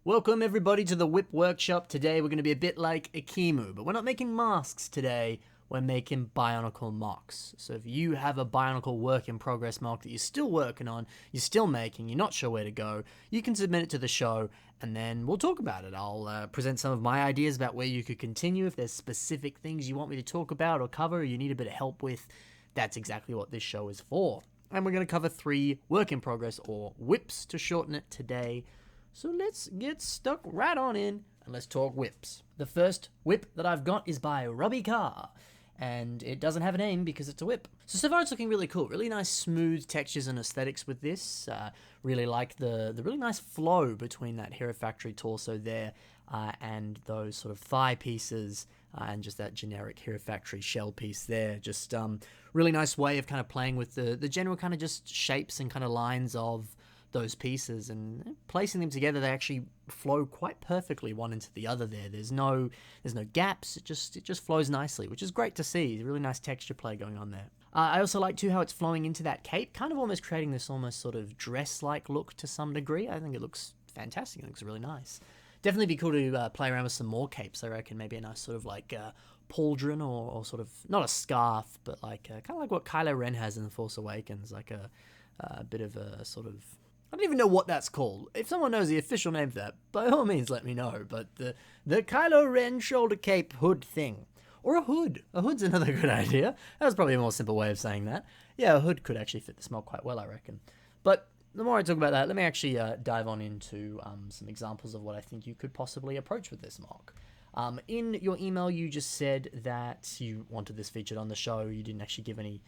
Welcome everybody to the WIP Workshop. Today we're going to be a bit like Akimu, but we're not making masks today, we're making Bionicle MOCs. So if you have a Bionicle Work In Progress MOC that you're still working on, you're still making, you're not sure where to go, you can submit it to the show and then we'll talk about it. I'll present some of my ideas about where you could continue. If there's specific things you want me to talk about or cover or you need a bit of help with, that's exactly what this show is for. And we're going to cover 3 Work In Progress, or WIPs to shorten it, today. So let's get stuck right on in and let's talk WIPs. The first WIP that I've got is by Robbie Carr, and it doesn't have a name because it's a WIP. So far it's looking really cool. Really nice smooth textures and aesthetics with this. Really like the really nice flow between that Hero Factory torso there and those sort of thigh pieces and just that generic Hero Factory shell piece there. Just really nice way of kind of playing with the general kind of just shapes and kind of lines of those pieces, and placing them together, they actually flow quite perfectly one into the other there. There's no gaps. It just flows nicely, which is great to see. Really nice texture play going on there. I also like too how it's flowing into that cape, kind of almost creating this almost sort of dress-like look to some degree. I think it looks fantastic. It looks really nice. Definitely be cool to play around with some more capes. I reckon maybe a nice sort of like pauldron or sort of not a scarf, but like kind of like what Kylo Ren has in The Force Awakens, like a bit of a sort of, I don't even know what that's called. If someone knows the official name for that, by all means let me know. But the Kylo Ren shoulder cape hood thing. Or a hood. A hood's another good idea. That was probably a more simple way of saying that. Yeah, a hood could actually fit the smell quite well, I reckon. But the more I talk about that, let me actually dive on into some examples of what I think you could possibly approach with this MOC. In your email, you just said that you wanted this featured on the show. You didn't actually give any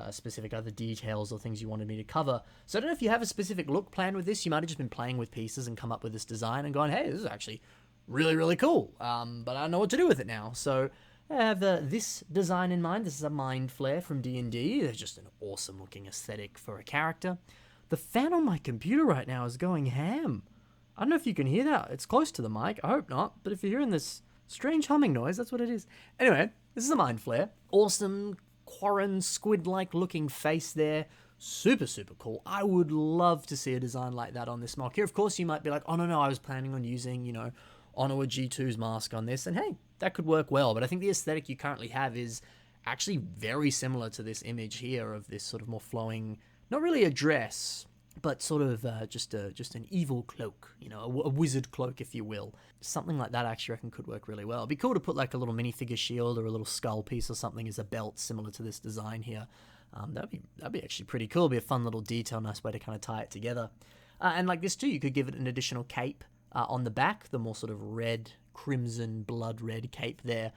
specific other details or things you wanted me to cover. So I don't know if you have a specific look plan with this. You might have just been playing with pieces and come up with this design and gone, hey, this is actually really, really cool. But I don't know what to do with it now. So I have this design in mind. This is a Mind Flare from D&D. They're just an awesome looking aesthetic for a character. The fan on my computer right now is going ham. I don't know if you can hear that. It's close to the mic. I hope not. But if you're hearing this strange humming noise, that's what it is. Anyway, this is a Mind Flare. Awesome Quarren squid-like looking face there. Super, super cool. I would love to see a design like that on this MOC here. Of course, you might be like, oh, no, I was planning on using, Onua G2's mask on this. And hey, that could work well. But I think the aesthetic you currently have is actually very similar to this image here of this sort of more flowing, not really a dress, but sort of just an evil cloak, a wizard cloak, if you will. Something like that I actually reckon could work really well. It'd be cool to put like a little minifigure shield or a little skull piece or something as a belt similar to this design here. That'd be actually pretty cool. It'd be a fun little detail, nice way to kind of tie it together. And like this too, you could give it an additional cape on the back, the more sort of red, crimson, blood red cape there.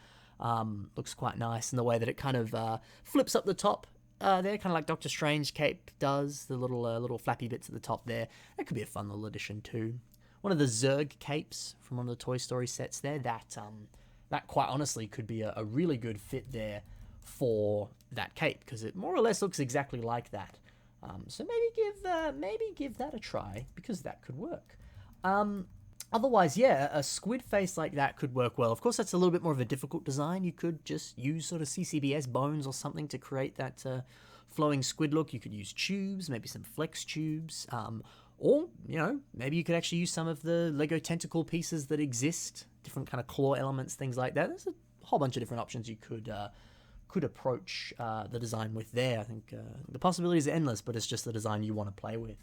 Looks quite nice in the way that it kind of flips up the top. There, kind of like Doctor Strange cape does, the little flappy bits at the top there. That could be a fun little addition too. One of the Zurg capes from one of the Toy Story sets there, that quite honestly could be a really good fit there for that cape, because it more or less looks exactly like that. So maybe give that a try, because that could work. Otherwise, yeah, a squid face like that could work well. Of course, that's a little bit more of a difficult design. You could just use sort of CCBS bones or something to create that flowing squid look. You could use tubes, maybe some flex tubes, or, maybe you could actually use some of the Lego tentacle pieces that exist, different kind of claw elements, things like that. There's a whole bunch of different options you could approach the design with there. I think the possibilities are endless, but it's just the design you want to play with.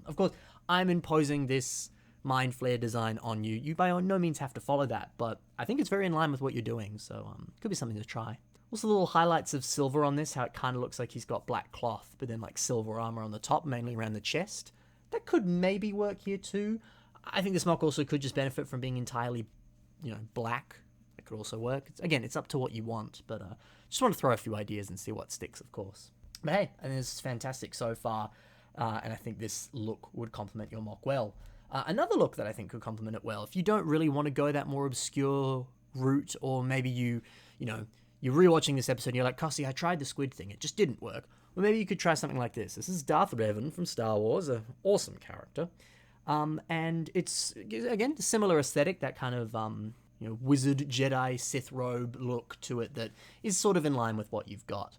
Of course, I'm imposing this Mind Flare design on you. You by no means have to follow that, but I think it's very in line with what you're doing, so could be something to try. Also, little highlights of silver on this, how it kind of looks like he's got black cloth, but then like silver armor on the top, mainly around the chest. That could maybe work here too. I think this MOC also could just benefit from being entirely, black. It could also work. It's up to what you want, but just want to throw a few ideas and see what sticks, of course. But hey, I think this is fantastic so far, and I think this look would complement your MOC well. Another look that I think could complement it well, if you don't really want to go that more obscure route, or maybe you're rewatching this episode and you're like, Cossy, I tried the squid thing, it just didn't work. Well, maybe you could try something like this. This is Darth Revan from Star Wars, an awesome character. And it's, again, a similar aesthetic, that kind of, wizard, Jedi, Sith robe look to it that is sort of in line with what you've got.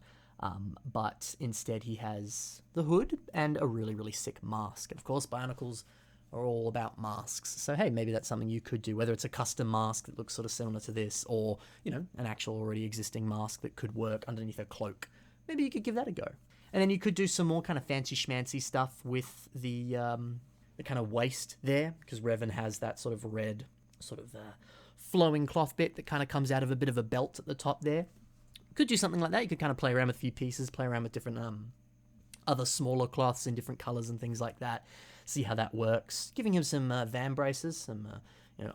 But instead he has the hood and a really, really sick mask. And of course, Bionicles are all about masks. So hey, maybe that's something you could do, whether it's a custom mask that looks sort of similar to this, or, you know, an actual already existing mask that could work underneath a cloak. Maybe you could give that a go. And then you could do some more kind of fancy schmancy stuff with the kind of waist there, because Revan has that sort of red sort of flowing cloth bit that kind of comes out of a bit of a belt at the top there. Could do something like that. You could kind of play around with a few pieces, play around with different other smaller cloths in different colors and things like that. See how that works. Giving him some van braces, some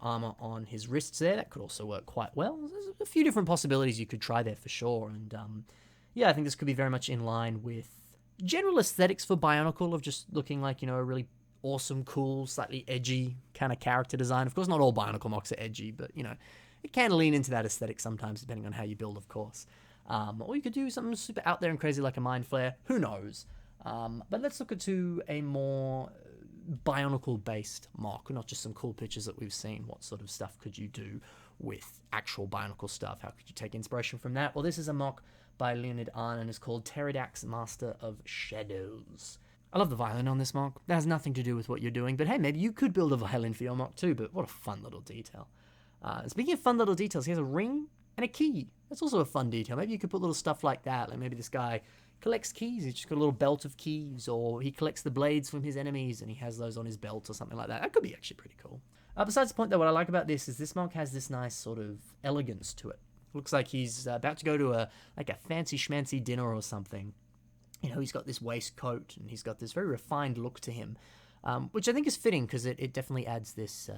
armor on his wrists there. That could also work quite well. There's a few different possibilities you could try there for sure. And yeah, I think this could be very much in line with general aesthetics for Bionicle of just looking like, you know, a really awesome, cool, slightly edgy kind of character design. Of course, not all Bionicle MOCs are edgy, but, you know, it can lean into that aesthetic sometimes, depending on how you build, of course. Or you could do something super out there and crazy like a Mind Flare. Who knows? But let's look into a more Bionicle-based MOC, not just some cool pictures that we've seen. What sort of stuff could you do with actual Bionicle stuff? How could you take inspiration from that? Well, this is a MOC by Leonid Arn and is called Teridax, Master of Shadows. I love the violin on this MOC. That has nothing to do with what you're doing, but hey, maybe you could build a violin for your MOC too, but what a fun little detail. Speaking of fun little details, he has a ring and a key. That's also a fun detail. Maybe you could put little stuff like that. Like maybe this guy collects keys. He's just got a little belt of keys, or he collects the blades from his enemies and he has those on his belt or something like that. That could be actually pretty cool. Besides the point though, what I like about this is this MOC has this nice sort of elegance to it. Looks like he's about to go to a fancy schmancy dinner or something. You know, he's got this waistcoat and he's got this very refined look to him, which I think is fitting because it definitely adds this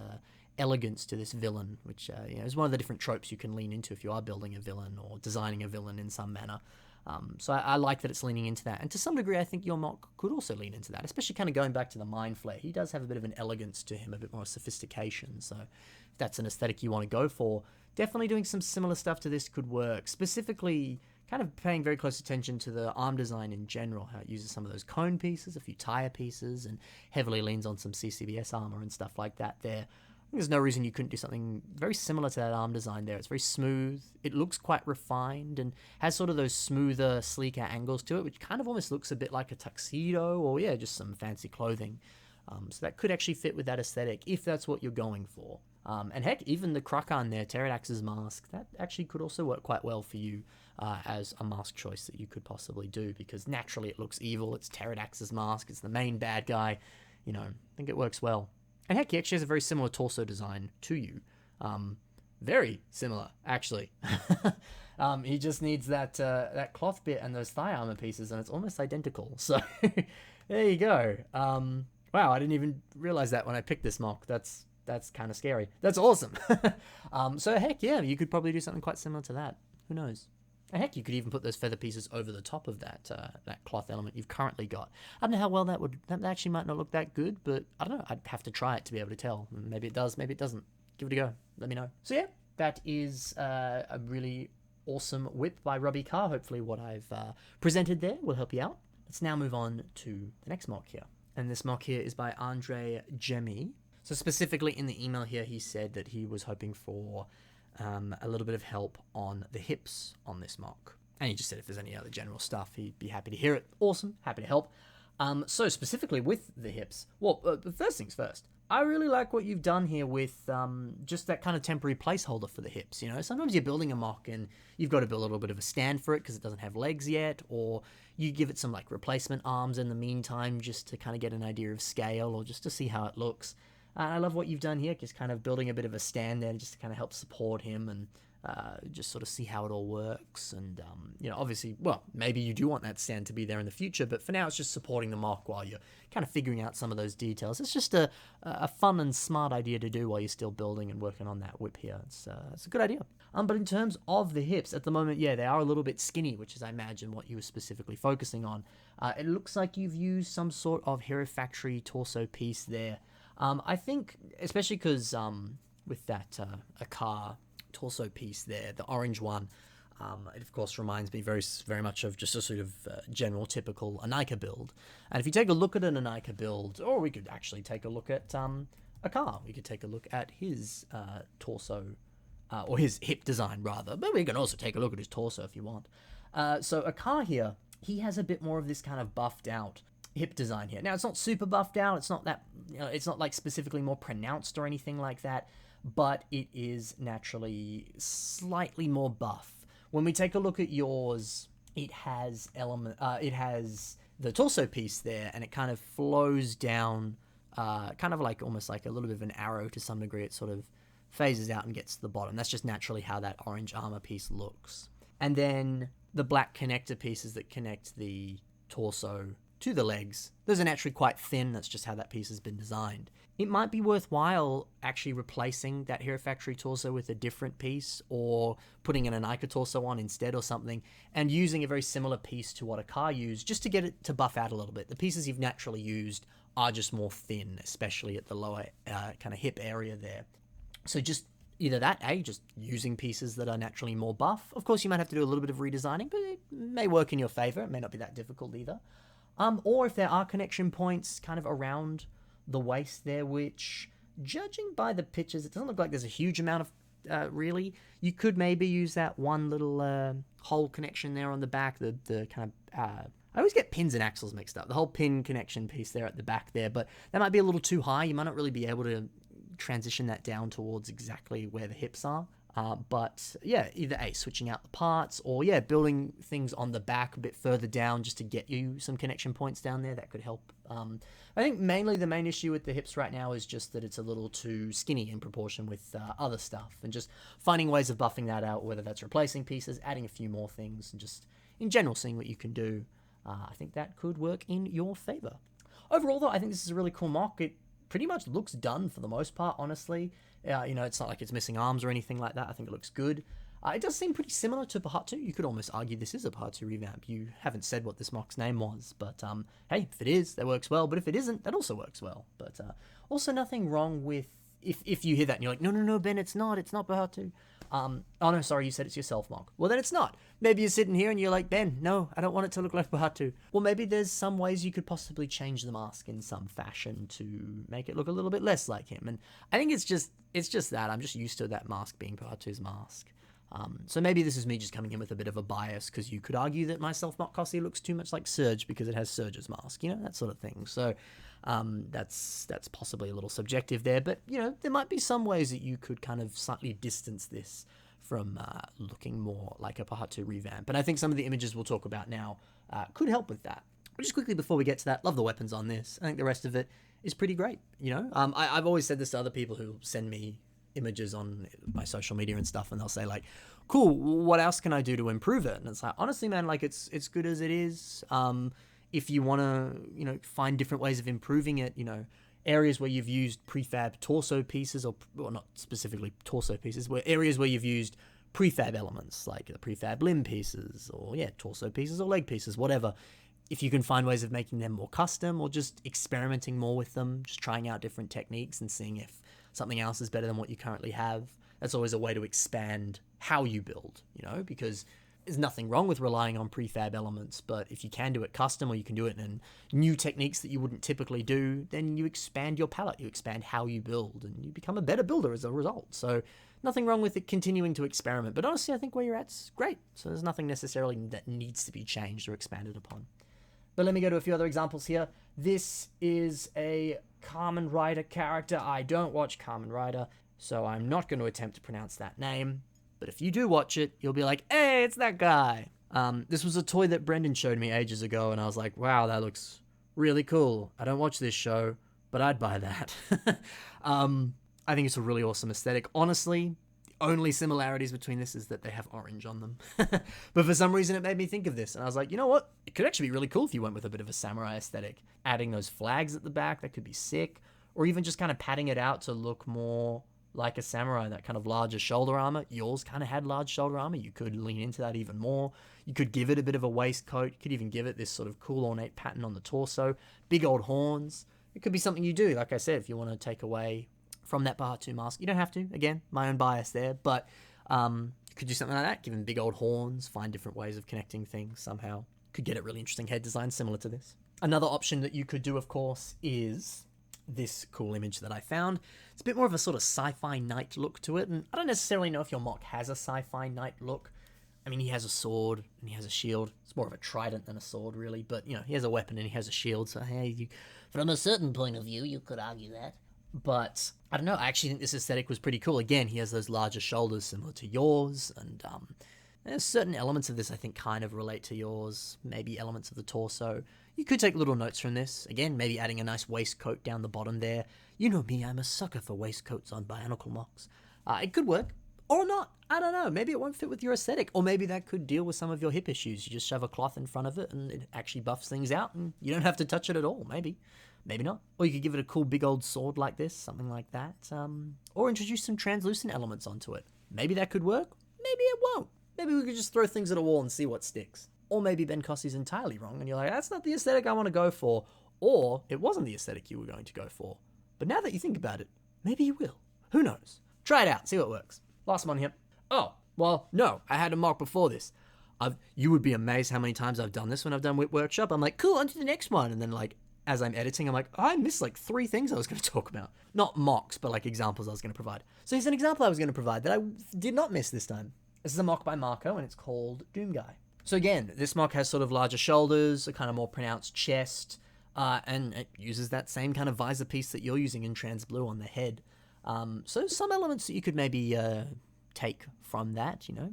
elegance to this villain, which you know, is one of the different tropes you can lean into if you are building a villain or designing a villain in some manner. So I like that it's leaning into that. And to some degree, I think your MOC could also lean into that, especially kind of going back to the Mind Flare. He does have a bit of an elegance to him, a bit more sophistication. So if that's an aesthetic you want to go for, definitely doing some similar stuff to this could work. Specifically, kind of paying very close attention to the arm design in general, how it uses some of those cone pieces, a few tire pieces, and heavily leans on some CCBS armor and stuff like that there. There's no reason you couldn't do something very similar to that arm design there. It's very smooth. It looks quite refined and has sort of those smoother, sleeker angles to it, which kind of almost looks a bit like a tuxedo or, yeah, just some fancy clothing. So that could actually fit with that aesthetic if that's what you're going for. And heck, even the Krakan there, Teridax's mask, that actually could also work quite well for you as a mask choice that you could possibly do, because naturally it looks evil. It's Teridax's mask. It's the main bad guy. You know, I think it works well. And heck, he actually has a very similar torso design to you. Very similar, actually. He just needs that cloth bit and those thigh armor pieces, and it's almost identical. So there you go. Wow, I didn't even realize that when I picked this MOC. That's kind of scary. That's awesome. So heck, yeah, you could probably do something quite similar to that. Who knows? And heck, you could even put those feather pieces over the top of that cloth element you've currently got. I don't know how well that actually might not look that good, but I don't know. I'd have to try it to be able to tell. Maybe it does, maybe it doesn't. Give it a go. Let me know. So yeah, that is a really awesome whip by Robbie Carr. Hopefully what I've presented there will help you out. Let's now move on to the next MOC here. And this MOC here is by Andre Gemmi. So specifically in the email here, he said that he was hoping for a little bit of help on the hips on this MOC. And he just said if there's any other general stuff, he'd be happy to hear it. Awesome, happy to help. So specifically with the hips, well, the first things first, I really like what you've done here with just that kind of temporary placeholder for the hips. You know, sometimes you're building a MOC and you've got to build a little bit of a stand for it because it doesn't have legs yet, or you give it some like replacement arms in the meantime just to kind of get an idea of scale or just to see how it looks. I love what you've done here, just kind of building a bit of a stand there just to kind of help support him and just sort of see how it all works. And, you know, obviously, well, maybe you do want that stand to be there in the future, but for now it's just supporting the MOC while you're kind of figuring out some of those details. It's just a fun and smart idea to do while you're still building and working on that whip here. It's a good idea. But in terms of the hips, at the moment, yeah, they are a little bit skinny, which is, I imagine, what you were specifically focusing on. It looks like you've used some sort of Hero Factory torso piece there. I think, especially because with that Akar torso piece there, the orange one, it of course reminds me very, very much of just a sort of general typical Anika build. And if you take a look at an Anika build, or we could actually take a look at Akar, we could take a look at his torso, or his hip design rather, but we can also take a look at his torso if you want. So Akar here, he has a bit more of this kind of buffed out hip design here. Now, it's not super buffed out. It's not that, it's not like specifically more pronounced or anything like that, but it is naturally slightly more buff. When we take a look at yours, it has the torso piece there, and it kind of flows down, kind of like almost like a little bit of an arrow to some degree. It sort of phases out and gets to the bottom. That's just naturally how that orange armor piece looks. And then the black connector pieces that connect the torso to the legs, those are naturally quite thin. That's just how that piece has been designed. It might be worthwhile actually replacing that Hero Factory torso with a different piece, or putting an Ica torso on instead or something, and using a very similar piece to what a car used, just to get it to buff out a little bit. The pieces you've naturally used are just more thin, especially at the lower kind of hip area there. So just either that, just using pieces that are naturally more buff. Of course, you might have to do a little bit of redesigning, but it may work in your favor. It may not be that difficult either. Or if there are connection points kind of around the waist there, which, judging by the pictures, it doesn't look like there's a huge amount of, really. You could maybe use that one little hole connection there on the back, the kind of, I always get pins and axles mixed up, the whole pin connection piece there at the back there, but that might be a little too high. You might not really be able to transition that down towards exactly where the hips are. But yeah, either switching out the parts, or building things on the back a bit further down just to get you some connection points down there. That could help. I think mainly the main issue with the hips right now is just that it's a little too skinny in proportion with other stuff, and just finding ways of buffing that out, whether that's replacing pieces, adding a few more things, and just in general seeing what you can do. I think that could work in your favor. Overall though, I think this is a really cool mock. It pretty much looks done for the most part, honestly. It's not like it's missing arms or anything like that. I think it looks good. It does seem pretty similar to Part 2. You could almost argue this is a Part 2 revamp. You haven't said what this mock's name was, but hey, if it is, that works well. But if it isn't, that also works well. But also nothing wrong with, if you hear that and you're like, no, Ben, it's not Part 2. Oh no, sorry, you said it's yourself, mock. Well, then it's not. Maybe you're sitting here and you're like, Ben, no, I don't want it to look like Part 2. Well, maybe there's some ways you could possibly change the mask in some fashion to make it look a little bit less like him. And I think it's just that. I'm just used to that mask being Part 2's mask. So maybe this is me just coming in with a bit of a bias, because you could argue that my self-mock Cossy looks too much like Surge because it has Surge's mask, that sort of thing. So that's possibly a little subjective there, but there might be some ways that you could kind of slightly distance this from looking more like a Part 2 revamp. And I think some of the images we'll talk about now could help with that. But just quickly before we get to that, love the weapons on this. I think the rest of it is pretty great. I've always said this to other people who send me images on my social media and stuff, and they'll say like, cool, what else can I do to improve it? And it's like, honestly, man, like it's good as it is. If you want to, find different ways of improving it, areas where you've used prefab torso pieces, or not specifically torso pieces, where areas where you've used prefab elements, like the prefab limb pieces, or torso pieces or leg pieces, whatever. If you can find ways of making them more custom, or just experimenting more with them, just trying out different techniques and seeing if something else is better than what you currently have, that's always a way to expand how you build, because there's nothing wrong with relying on prefab elements, but if you can do it custom, or you can do it in new techniques that you wouldn't typically do, then you expand your palette, you expand how you build, and you become a better builder as a result. So nothing wrong with it continuing to experiment, but honestly, I think where you're at's great. So there's nothing necessarily that needs to be changed or expanded upon. But let me go to a few other examples here. This is a Kamen Rider character. I don't watch Kamen Rider, so I'm not going to attempt to pronounce that name. But if you do watch it, you'll be like, hey, it's that guy. This was a toy that Brendan showed me ages ago, and I was like, wow, that looks really cool. I don't watch this show, but I'd buy that. I think it's a really awesome aesthetic. Honestly, the only similarities between this is that they have orange on them. But for some reason, it made me think of this, and I was like, you know what? It could actually be really cool if you went with a bit of a samurai aesthetic. Adding those flags at the back, that could be sick. Or even just kind of padding it out to look more like a samurai, that kind of larger shoulder armor. Yours kind of had large shoulder armor. You could lean into that even more. You could give it a bit of a waistcoat. You could even give it this sort of cool ornate pattern on the torso. Big old horns. It could be something you do, like I said, if you want to take away from that Part 2 mask. You don't have to. Again, my own bias there. But you could do something like that. Give him big old horns. Find different ways of connecting things somehow. Could get a really interesting head design similar to this. Another option that you could do, of course, is this cool image that I found. It's a bit more of a sort of sci-fi knight look to it, and I don't necessarily know if your mock has a sci-fi knight look. I mean, he has a sword and he has a shield. It's more of a trident than a sword, really. But, you know, he has a weapon and he has a shield. So, hey, from a certain point of view, you could argue that. But, I don't know. I actually think this aesthetic was pretty cool. Again, he has those larger shoulders similar to yours. And there's certain elements of this I think kind of relate to yours. Maybe elements of the torso. You could take little notes from this. Again, maybe adding a nice waistcoat down the bottom there. You know me, I'm a sucker for waistcoats on Bionicle MOCs. It could work. Or not. I don't know. Maybe it won't fit with your aesthetic. Or maybe that could deal with some of your hip issues. You just shove a cloth in front of it and it actually buffs things out and you don't have to touch it at all. Maybe. Maybe not. Or you could give it a cool big old sword like this. Something like that. Or introduce some translucent elements onto it. Maybe that could work. Maybe it won't. Maybe we could just throw things at a wall and see what sticks. Or maybe Ben Cossy's entirely wrong and you're like, that's not the aesthetic I want to go for. Or it wasn't the aesthetic you were going to go for. But now that you think about it, maybe you will. Who knows? Try it out. See what works. Last one here. Oh, well, no, I had a mock before this. You would be amazed how many times I've done this when I've done WIP Workshop. I'm like, cool, on to the next one. And then, like, as I'm editing, I'm like, oh, I missed, like, 3 things I was going to talk about. Not mocks, but, like, examples I was going to provide. So here's an example I was going to provide that I did not miss this time. This is a mock by Marco, and it's called Doomguy. So again, this mock has sort of larger shoulders, a kind of more pronounced chest, and it uses that same kind of visor piece that you're using in Trans Blue on the head. So some elements that you could maybe take from that, you know,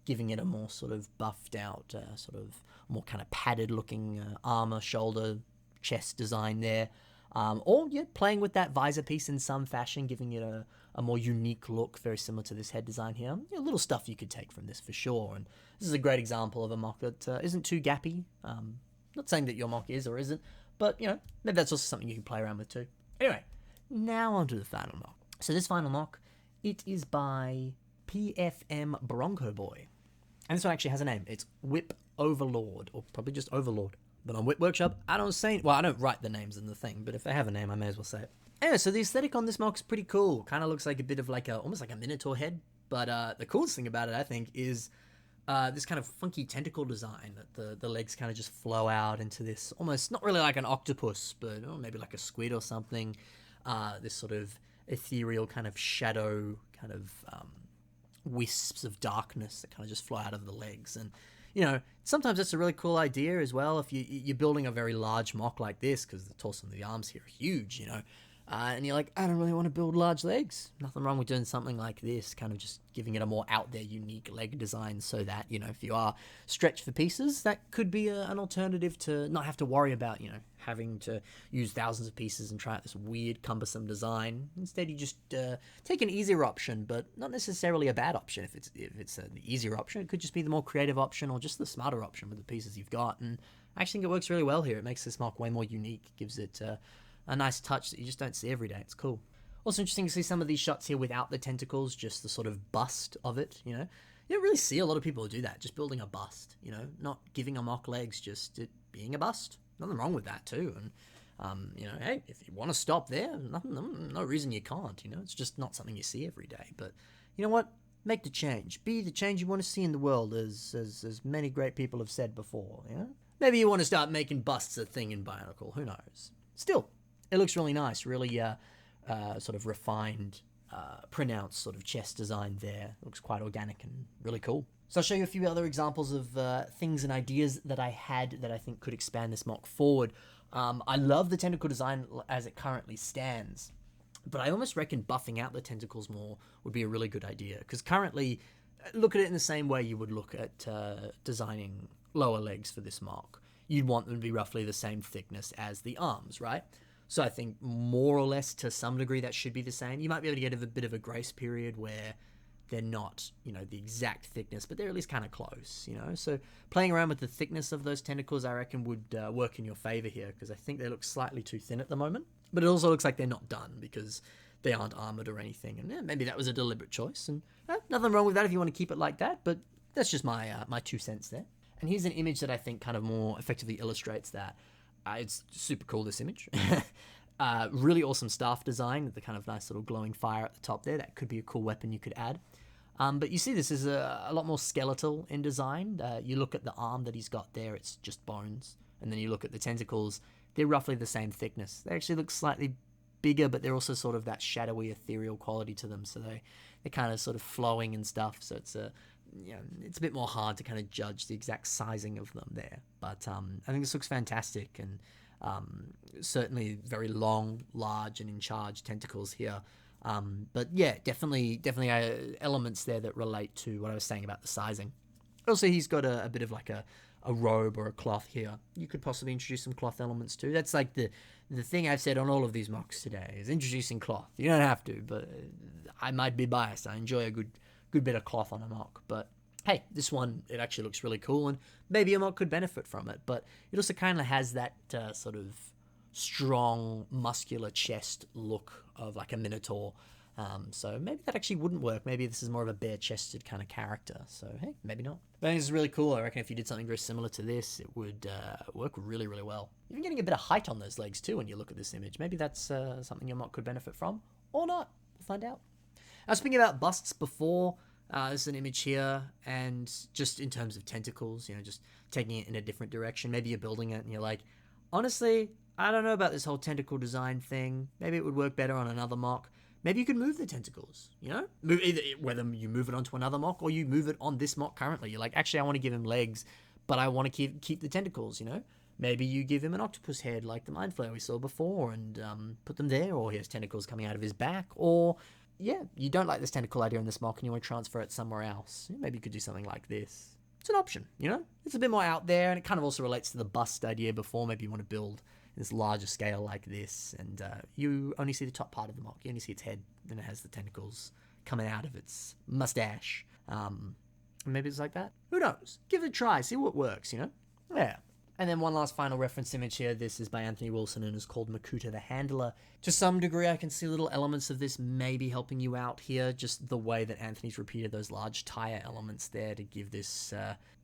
giving it a more sort of buffed out, sort of more kind of padded looking armor, shoulder, chest design there. Or yeah, playing with that visor piece in some fashion, giving it a more unique look, very similar to this head design here. You know, little stuff you could take from this for sure. And this is a great example of a mock that isn't too gappy. Not saying that your mock is or isn't, but you know, maybe that's also something you can play around with too. Anyway, now on to the final mock. So this final mock, it is by PFM Broncoboy. And this one actually has a name. It's WIP Overlord, or probably just Overlord. But on WIP Workshop, I don't write the names in the thing, but if they have a name, I may as well say it. Anyway, so the aesthetic on this mock is pretty cool. Kind of looks like a bit of like almost like a Minotaur head. But the coolest thing about it, I think, is this kind of funky tentacle design that the legs kind of just flow out into this almost, not really like an octopus, but maybe like a squid or something. This sort of ethereal kind of shadow, kind of wisps of darkness that kind of just fly out of the legs. And you know, sometimes that's a really cool idea as well if you're building a very large mock like this, because the torso and the arms here are huge, you know, and you're like, I don't really want to build large legs. Nothing wrong with doing something like this, kind of just giving it a more out there, unique leg design, so that, you know, if you are stretched for pieces, that could be an alternative to not have to worry about, you know, having to use thousands of pieces and try out this weird, cumbersome design. Instead, you just take an easier option, but not necessarily a bad option. If it's the easier option, it could just be the more creative option or just the smarter option with the pieces you've got. And I actually think it works really well here. It makes this mock way more unique, gives it a nice touch that you just don't see every day. It's cool. Also interesting to see some of these shots here without the tentacles, just the sort of bust of it, you know. You don't really see a lot of people do that, just building a bust, you know, not giving a mock legs, just it being a bust. Nothing wrong with that too. And, you know, hey, if you want to stop there, no reason you can't, you know. It's just not something you see every day. But you know what? Make the change. Be the change you want to see in the world, as many great people have said before, you know. Maybe you want to start making busts a thing in Bionicle. Who knows? Still, it looks really nice, really sort of refined, pronounced sort of chest design there. It looks quite organic and really cool. So I'll show you a few other examples of things and ideas that I had that I think could expand this mock forward. I love the tentacle design as it currently stands, but I almost reckon buffing out the tentacles more would be a really good idea, because currently, look at it in the same way you would look at designing lower legs for this mock. You'd want them to be roughly the same thickness as the arms, right? So I think more or less to some degree that should be the same. You might be able to get a bit of a grace period where they're not, you know, the exact thickness, but they're at least kind of close, you know. So playing around with the thickness of those tentacles, I reckon, would work in your favor here, because I think they look slightly too thin at the moment. But it also looks like they're not done because they aren't armored or anything. And maybe that was a deliberate choice. And nothing wrong with that if you want to keep it like that. But that's just my 2 cents there. And here's an image that I think kind of more effectively illustrates that. It's super cool, this image. Really awesome staff design with the kind of nice little glowing fire at the top there. That could be a cool weapon you could add. But you see this is a lot more skeletal in design. You look at the arm that he's got there, it's just bones. And then you look at the tentacles, they're roughly the same thickness. They actually look slightly bigger, but they're also sort of that shadowy, ethereal quality to them. So they're kind of sort of flowing and stuff. So it's it's a bit more hard to kind of judge the exact sizing of them there. But I think this looks fantastic, and certainly very long, large, and in charge tentacles here. But yeah, definitely elements there that relate to what I was saying about the sizing. Also, he's got a bit of like a robe or a cloth here. You could possibly introduce some cloth elements too. That's like the thing I've said on all of these mocks today, is introducing cloth. You don't have to, but I might be biased. I enjoy a good bit of cloth on a mock. But hey, this one, it actually looks really cool, and maybe a mock could benefit from it. But it also kind of has that sort of strong, muscular chest look of like a minotaur. So maybe that actually wouldn't work. Maybe this is more of a bare-chested kind of character. So hey, maybe not. But I think this is really cool. I reckon if you did something very similar to this, it would work really, really well. Even getting a bit of height on those legs too when you look at this image. Maybe that's something your mock could benefit from, or not. We'll find out. I was speaking about busts before. This is an image here, and just in terms of tentacles, just taking it in a different direction. Maybe you're building it and you're like, honestly, I don't know about this whole tentacle design thing. Maybe it would work better on another mock. Maybe you could move the tentacles, either whether you move it onto another mock or you move it on this mock currently. You're like, actually, I want to give him legs, but I want to keep the tentacles, Maybe you give him an octopus head like the Mind Flayer we saw before and put them there, or he has tentacles coming out of his back, or, yeah, you don't like this tentacle idea in this mock and you want to transfer it somewhere else. Maybe you could do something like this. It's an option, It's a bit more out there, and it kind of also relates to the bust idea before. Maybe you want to build this larger scale like this, and you only see the top part of the mock. You only see its head, then it has the tentacles coming out of its mustache. Maybe it's like that. Who knows? Give it a try, see what works, Yeah. And then one last final reference image here. This is by Anthony Wilson and is called Makuta the Handler. To some degree, I can see little elements of this maybe helping you out here. Just the way that Anthony's repeated those large tire elements there to give this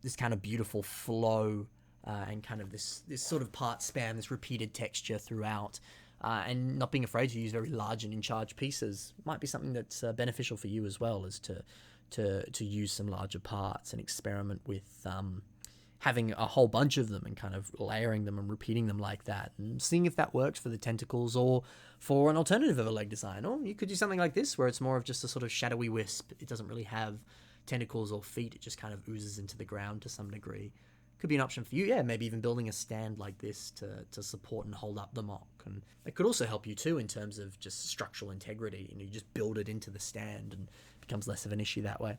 this kind of beautiful flow and kind of this sort of part span, this repeated texture throughout. And not being afraid to use very large and in-charge pieces might be something that's beneficial for you as well, as to use some larger parts and experiment with having a whole bunch of them and kind of layering them and repeating them like that and seeing if that works for the tentacles or for an alternative of a leg design. Or you could do something like this where it's more of just a sort of shadowy wisp. It doesn't really have tentacles or feet. It just kind of oozes into the ground to some degree. Could be an option for you. Yeah, maybe even building a stand like this to support and hold up the mock. And it could also help you too in terms of just structural integrity. You just build it into the stand and it becomes less of an issue that way.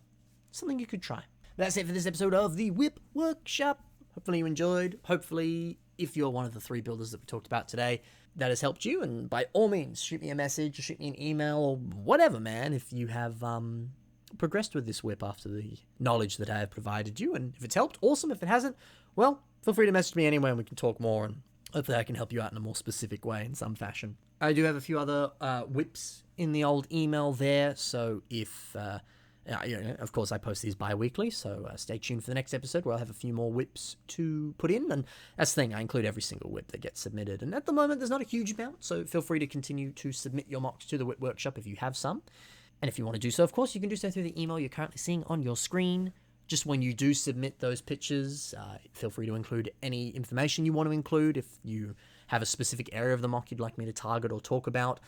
Something you could try. That's it for this episode of the WIP Workshop. Hopefully you enjoyed. Hopefully, if you're one of the 3 builders that we talked about today, that has helped you. And by all means, shoot me a message or shoot me an email or whatever, man, if you have progressed with this WIP after the knowledge that I have provided you. And if it's helped, awesome. If it hasn't, well, feel free to message me anyway and we can talk more. And hopefully I can help you out in a more specific way in some fashion. I do have a few other WIPs in the old email there. So if... of course, I post these bi-weekly, so stay tuned for the next episode where I'll have a few more WIPs to put in. And that's the thing, I include every single WIP that gets submitted. And at the moment, there's not a huge amount, so feel free to continue to submit your mocks to the WIP Workshop if you have some. And if you want to do so, of course, you can do so through the email you're currently seeing on your screen. Just when you do submit those pictures, feel free to include any information you want to include. If you have a specific area of the mock you'd like me to target or talk about,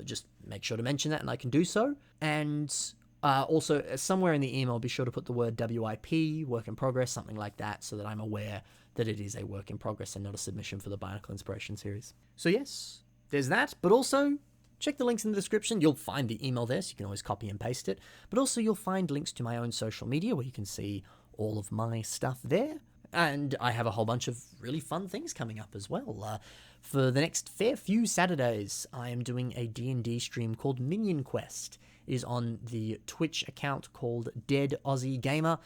just make sure to mention that and I can do so. And... also, somewhere in the email, be sure to put the word WIP, work in progress, something like that, so that I'm aware that it is a work in progress and not a submission for the Bionicle Inspiration series. So yes, there's that, but also check the links in the description. You'll find the email there, so you can always copy and paste it. But also you'll find links to my own social media where you can see all of my stuff there. And I have a whole bunch of really fun things coming up as well. For the next fair few Saturdays, I am doing a D&D stream called Minion Quest. It is on the Twitch account called Dead Aussie Gamer.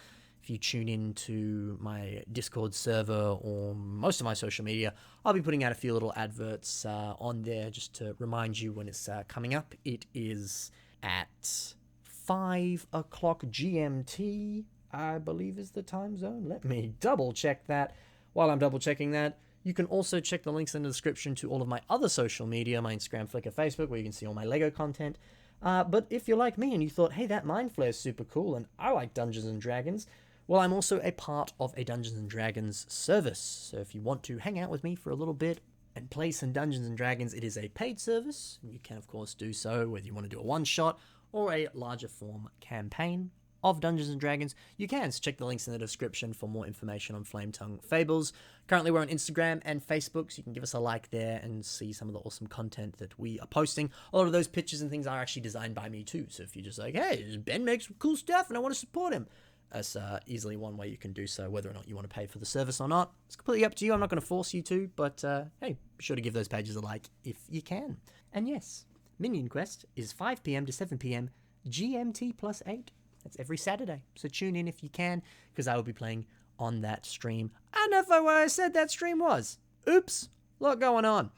If you tune in to my Discord server or most of my social media, I'll be putting out a few little adverts on there just to remind you when it's coming up. It is at 5 o'clock GMT, I believe is the time zone. Let me double check that. While I'm double checking that, you can also check the links in the description to all of my other social media, my Instagram, Flickr, Facebook, where you can see all my Lego content. But if you're like me and you thought, hey, that Mind Flayer is super cool and I like Dungeons & Dragons, well, I'm also a part of a Dungeons & Dragons service. So if you want to hang out with me for a little bit and play some Dungeons & Dragons, it is a paid service. You can, of course, do so whether you want to do a one-shot or a larger form campaign. of Dungeons & Dragons, you can. So check the links in the description for more information on Flametongue Fables. Currently, we're on Instagram and Facebook, so you can give us a like there and see some of the awesome content that we are posting. A lot of those pictures and things are actually designed by me too. So if you're just like, hey, Ben makes cool stuff and I want to support him, that's easily one way you can do so. Whether or not you want to pay for the service or not, it's completely up to you. I'm not going to force you to, but hey, be sure to give those pages a like if you can. And yes, Minion Quest is 5 p.m. to 7 p.m. GMT +8. That's every Saturday. So tune in if you can, because I will be playing on that stream. I don't know if I said that stream was. Oops, a lot going on.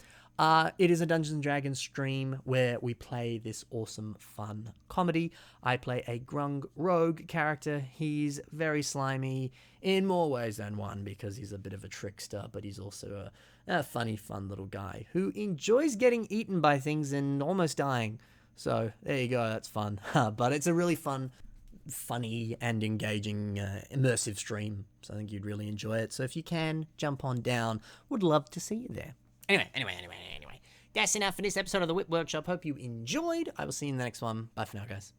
It is a Dungeons & Dragons stream where we play this awesome, fun comedy. I play a grung rogue character. He's very slimy in more ways than one because he's a bit of a trickster, but he's also a funny, fun little guy who enjoys getting eaten by things and almost dying. So there you go, that's fun. But it's a really funny and engaging, immersive stream. So I think you'd really enjoy it. So if you can, jump on down. Would love to see you there. Anyway. That's enough for this episode of the WIP Workshop. Hope you enjoyed. I will see you in the next one. Bye for now, guys.